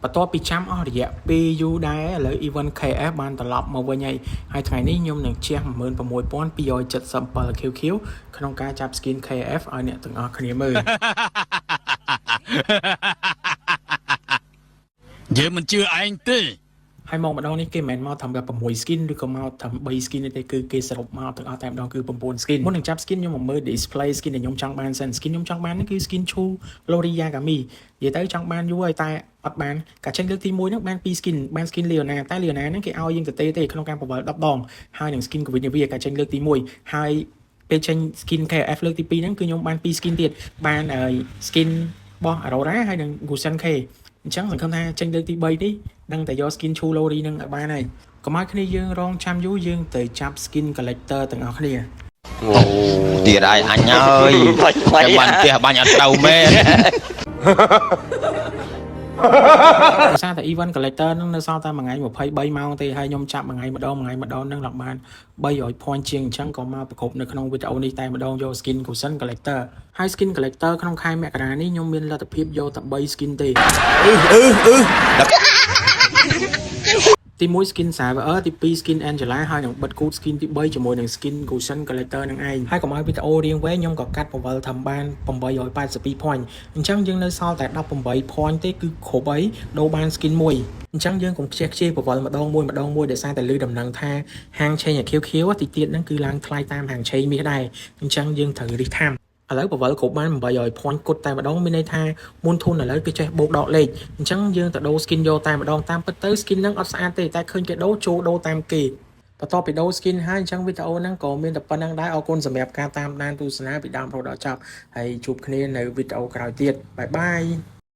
បន្ទាប់ពីចាំអស់រយៈពេលយូរដែរឥឡូវ event KF បានត្រឡប់មកវិញហើយថ្ងៃនេះខ្ញុំនឹងជះ 16277 QQ ក្នុងការចាប់ skin KF ឲ្យអ្នកទាំងអស់គ្នាមើល យើងមិនជឿឯងទេ ហើយមកម្ដងនេះគេមិនមែនមកធ្វើតែ6 skin ឬក៏មកធ្វើ3 skin ទេគឺគេសរុបមកទាំងអស់តែម្ដងគឺ9 skin មុននឹងចាប់ skin ខ្ញុំមកមើល display skin ដែលខ្ញុំចង់បានសិន skin ខ្ញុំចង់បាននេះគឺ skin Chu Lori Yagami និយាយទៅចង់បានយូរហើយតែអត់បានការចេញលើកទី1ហ្នឹងបាន2 skin បាន skin Leona តែ Leona ហ្នឹងគេឲ្យយើងទៅទេក្នុងការបង្វិល10ដងហើយនឹង skin Kovinavia ការចេញលើកទី1ហើយពេលចេញ skin KF លើកទី2ហ្នឹងគឺខ្ញុំបាន2 skin ទៀតបាន skin របស់ Aurora ហើយនឹង Gusen K អញ្ចឹងសង្ឃឹមថាចេញលើកទី3នេះដឹងតែយក skin Chu Lori នឹងឲ្យបានហើយកុំឲ្យគ្នាយើងរងចាំយូរយើងទៅចាប់ skin collector ទាំងអស់គ្នា ទៀតឯងអញហើយចាំបានផ្ទះបាញ់អត់ត្រូវមែន ដោយសារតែ event collector នឹងនៅសល់តែមួយថ្ងៃ23ម៉ោងទេហើយខ្ញុំចាប់មួយថ្ងៃម្ដងនឹងឡើងបាន300 point ជាងអញ្ចឹងក៏មកប្រកបនៅក្នុងវីដេអូនេះតែម្ដងយក skin Gusen collector ហើយ skin collector ក្នុងខែមករានេះខ្ញុំមានលទ្ធភាពយកតែ3 skin ទេទី1 skin Saver ទី2 skin Angela ហើយនឹងបិទគូត skin ទី3ជាមួយនឹង skin Gusen collector នឹងឯងហើយកុំឲ្យវីដេអូរៀងវែងខ្ញុំក៏កាត់បង្វិលធ្វើបាន882 point អញ្ចឹងយើងនៅសល់តែ18 point ទេគឺគ្រប់អីដូរបាន skin មួយអញ្ចឹងយើងកុំខ្ជិះខ្ជាយបង្វិលម្ដងមួយដោយសារតែឮដំណឹងថាហាងឆេងខៀវទីទៀតហ្នឹងគឺឡើងថ្លៃតាមហាងឆេងមាសដែរអញ្ចឹងយើងត្រូវរិះថាមឥឡូវបង្វិលគ្រប់បាន800 point គត់តែម្ដងមានន័យថាមុនធូនឥឡូវគេចេះបូកដកលេខអញ្ចឹងយើងទៅដូរ skin យកតែម្ដងតាមពិតទៅ skin ហ្នឹងអត់ស្អាតទេតែឃើញគេដូរចូលដូរតាមគេបន្ទាប់ពីដូរ skin ហើយអញ្ចឹងវីដេអូហ្នឹងក៏មានតែប៉ុណ្្នឹងដែរអរគុណសម្រាប់ការតាមដានទស្សនាពីដើមរហូតដល់ចប់ហើយជួបគ្នានៅវីដេអូក្រោយទៀតបាយបាយ